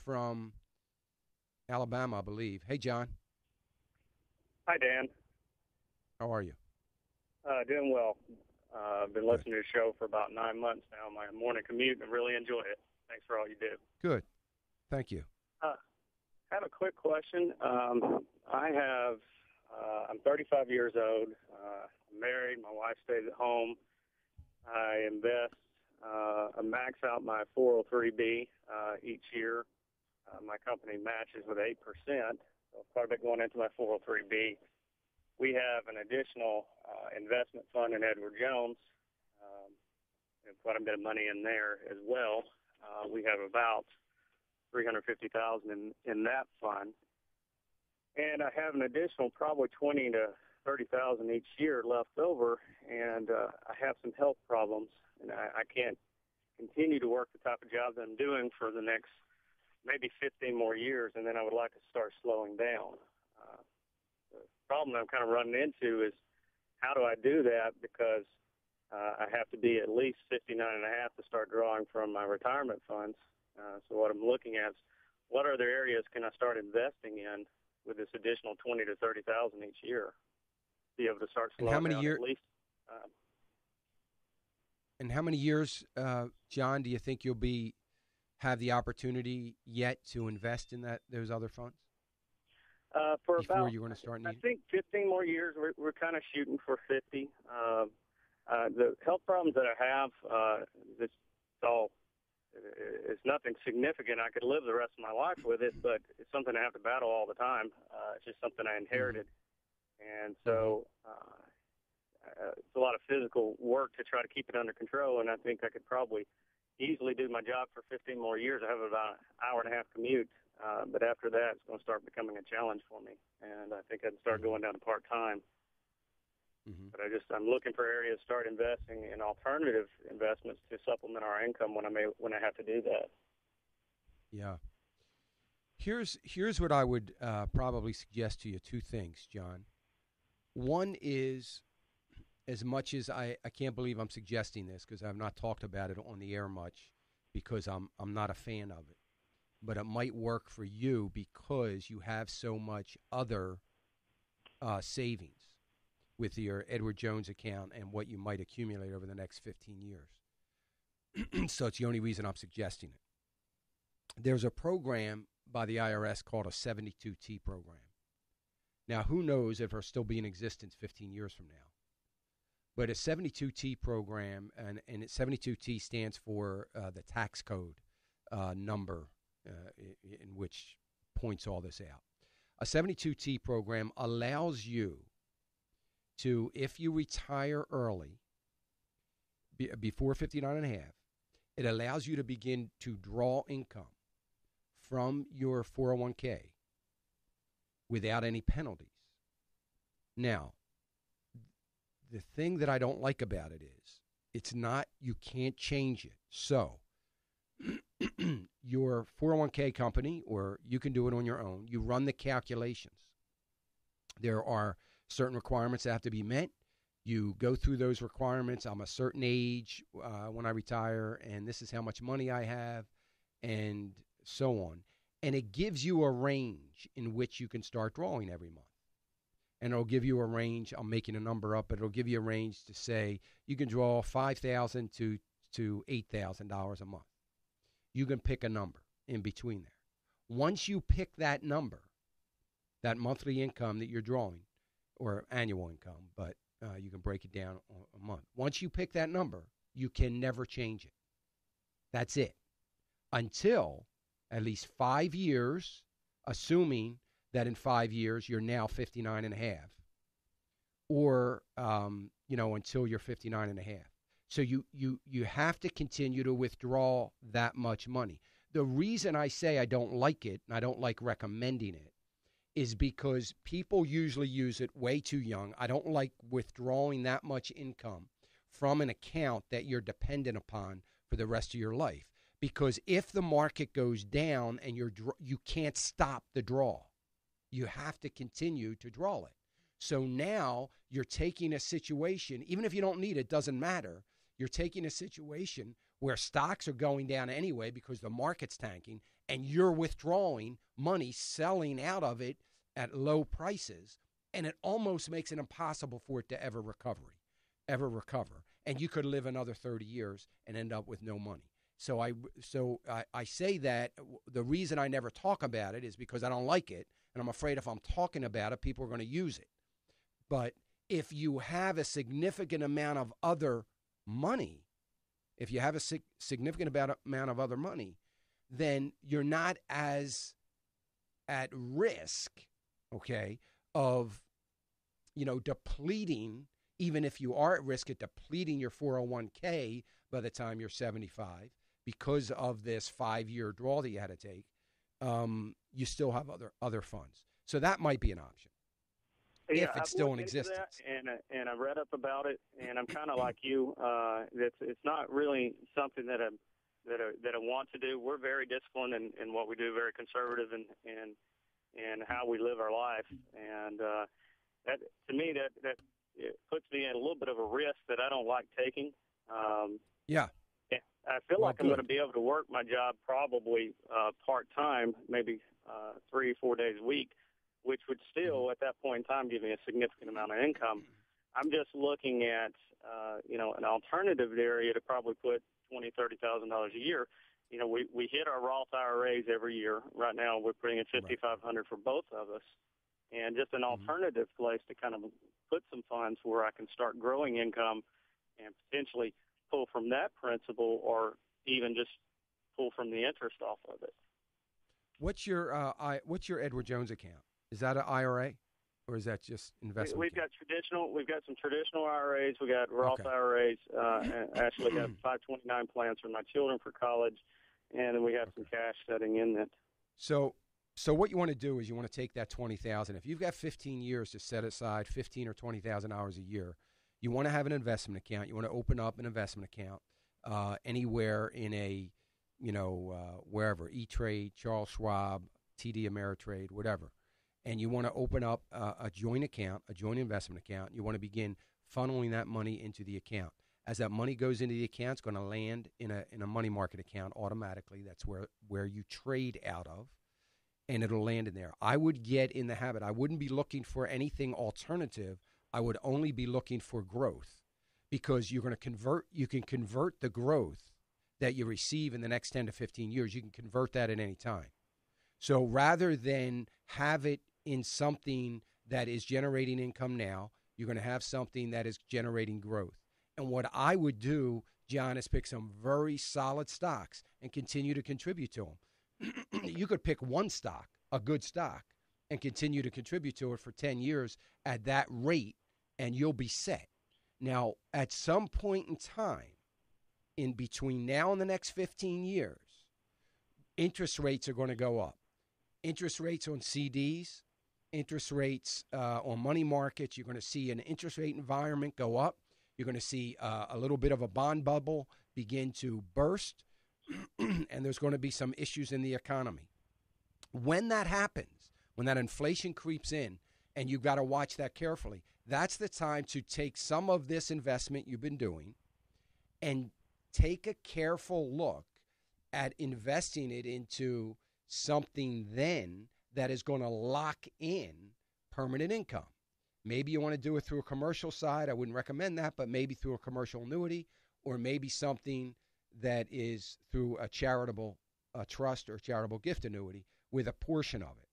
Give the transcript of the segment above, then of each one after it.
from Alabama, I believe. Hey, John. Hi, Dan. How are you? Doing well. I've been Good. listening to the show for about 9 months now. My morning commute, and I really enjoy it. Thanks for all you do. Good. Thank you. I have a quick question. I'm 35 years old. I'm married. My wife stays at home. I invest. I max out my 403B each year. My company matches with 8%. So quite a bit going into my 403B. We have an additional investment fund in Edward Jones, and quite a bit of money in there as well. We have about $350,000 in that fund, and I have an additional probably $20,000 to $30,000 each year left over. And I have some health problems, and I can't continue to work the type of job that I'm doing for the next maybe 15 more years, and then I would like to start slowing down. The problem I'm kind of running into is how do I do that, because I have to be at least 59 and a half to start drawing from my retirement funds. So what I'm looking at is what other areas can I start investing in with this additional 20 to 30,000 each year, be able to start slowing down at least. And how many years, John, do you think you'll have the opportunity yet to invest in those other funds? Before you're going to start needing? I think 15 more years. We're kind of shooting for 50. The health problems that I have, it's nothing significant. I could live the rest of my life with it, but it's something I have to battle all the time. It's just something I inherited. And so it's a lot of physical work to try to keep it under control, and I think I could probably easily do my job for 15 more years. I have about an hour and a half commute, but after that, it's going to start becoming a challenge for me, and I think I'd start going down to part-time. But I'm looking for areas to start investing in alternative investments to supplement our income when I have to do that. Yeah. Here's what I would probably suggest to you. Two things, John. One is, as much as I can't believe I'm suggesting this because I've not talked about it on the air much because I'm not a fan of it, but it might work for you because you have so much other savings with your Edward Jones account and what you might accumulate over the next 15 years. So it's the only reason I'm suggesting it. There's a program by the IRS called a 72T program. Now, who knows if it'll still be in existence 15 years from now. But a 72T program, and 72T stands for the tax code number in which points all this out. A 72T program allows you to, if you retire early, before 59 and a half, it allows you to begin to draw income from your 401k without any penalties. Now, the thing that I don't like about it is it's not, you can't change it. So your 401k company, or you can do it on your own, you run the calculations. There are certain requirements that have to be met. You go through those requirements. I'm a certain age when I retire, and this is how much money I have, and so on. And it gives you a range in which you can start drawing every month. And it'll give you a range. I'm making a number up, but it'll give you a range to say you can draw $5,000 to $8,000 a month. You can pick a number in between there. Once you pick that number, that monthly income that you're drawing, or annual income, but you can break it down a month. Once you pick that number, you can never change it. That's it. Until at least 5 years, assuming that in 5 years you're now 59 and a half, or until you're 59 and a half. So you have to continue to withdraw that much money. The reason I say I don't like it, and I don't like recommending it, is because people usually use it way too young. I don't like withdrawing that much income from an account that you're dependent upon for the rest of your life. Because if the market goes down and you can't stop the draw, you have to continue to draw it. So now you're taking a situation, even if you don't need it, doesn't matter. You're taking a situation where stocks are going down anyway because the market's tanking, and you're withdrawing money, selling out of it at low prices, and it almost makes it impossible for it to ever recover. And you could live another 30 years and end up with no money. So I say that the reason I never talk about it is because I don't like it, and I'm afraid if I'm talking about it, people are going to use it. But if you have a significant amount of other money, then you're not as at risk, okay, of, depleting, even if you are at risk at depleting your 401k by the time you're 75 because of this 5-year draw that you had to take. You still have other funds. So that might be an option. Yeah, if it's still in existence. And I read up about it, and I'm kind of like you. It's not really something that I want to do. We're very disciplined in what we do, very conservative in how we live our life, and that to me that it puts me at a little bit of a risk that I don't like taking. Yeah. I feel like I'm going to be able to work my job probably part-time, maybe 3 or 4 days a week, which would still, at that point in time, give me a significant amount of income. I'm just looking at, an alternative area to probably put $20,000, $30,000 a year. We hit our Roth IRAs every year. Right now, we're putting in $5,500 for both of us, and just an alternative place to kind of put some funds where I can start growing income and potentially pull from that principal, or even just pull from the interest off of it. What's your Edward Jones account? Is that an IRA, or is that just investment? We've got some traditional IRAs. We got Roth IRAs. And actually got 529 plans for my children for college, and then we have some cash setting in that. So what you want to do is you want to take that $20,000. If you've got 15 years to set aside $15,000 or $20,000 a year, you want to have an investment account. You want to open up an investment account anywhere in a, wherever, E-Trade, Charles Schwab, TD Ameritrade, whatever. And you want to open up a joint account, a joint investment account. You want to begin funneling that money into the account. As that money goes into the account, it's going to land in a money market account automatically. That's where you trade out of, and it'll land in there. I would get in the habit. I wouldn't be looking for anything alternative. I would only be looking for growth, because you can convert the growth that you receive in the next 10 to 15 years. You can convert that at any time. So rather than have it in something that is generating income now, you're going to have something that is generating growth. And what I would do, John, is pick some very solid stocks and continue to contribute to them. You could pick one stock, a good stock, and continue to contribute to it for 10 years at that rate, and you'll be set. Now, at some point in time, in between now and the next 15 years, interest rates are going to go up. Interest rates on CDs, interest rates on money markets, you're going to see an interest rate environment go up. You're going to see a little bit of a bond bubble begin to burst, and there's going to be some issues in the economy. When that happens, when that inflation creeps in, and you've got to watch that carefully, that's the time to take some of this investment you've been doing and take a careful look at investing it into something then that is going to lock in permanent income. Maybe you want to do it through a commercial side. I wouldn't recommend that, but maybe through a commercial annuity, or maybe something that is through a charitable trust or charitable gift annuity with a portion of it.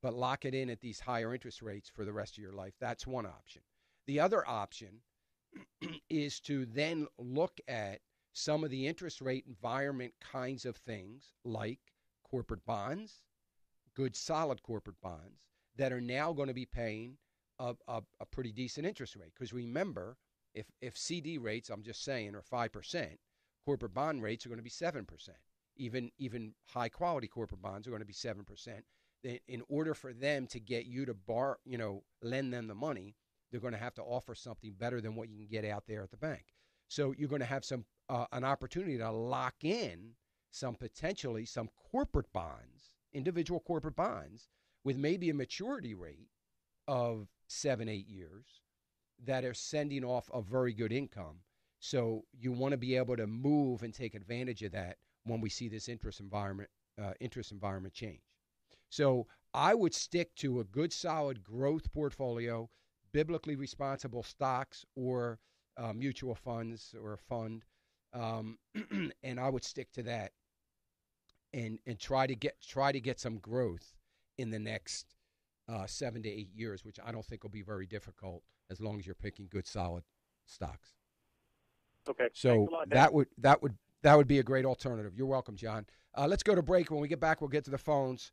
But lock it in at these higher interest rates for the rest of your life. That's one option. The other option is to then look at some of the interest rate environment kinds of things, like corporate bonds, good solid corporate bonds, that are now going to be paying a pretty decent interest rate. Because remember, if CD rates, I'm just saying, are 5%, corporate bond rates are going to be 7%. Even high quality corporate bonds are going to be 7%. In order for them to get you to lend them the money, they're going to have to offer something better than what you can get out there at the bank. So you're going to have an opportunity to lock in potentially some corporate bonds, individual corporate bonds, with maybe a maturity rate of 7-8 years that are sending off a very good income. So you want to be able to move and take advantage of that when we see this interest environment change. So I would stick to a good, solid growth portfolio, biblically responsible stocks or mutual funds or a fund, and I would stick to that and try to get some growth in the next 7 to 8 years, which I don't think will be very difficult as long as you're picking good, solid stocks. Okay. So lot, that would be a great alternative. You're welcome, John. Let's go to break. When we get back, we'll get to the phones.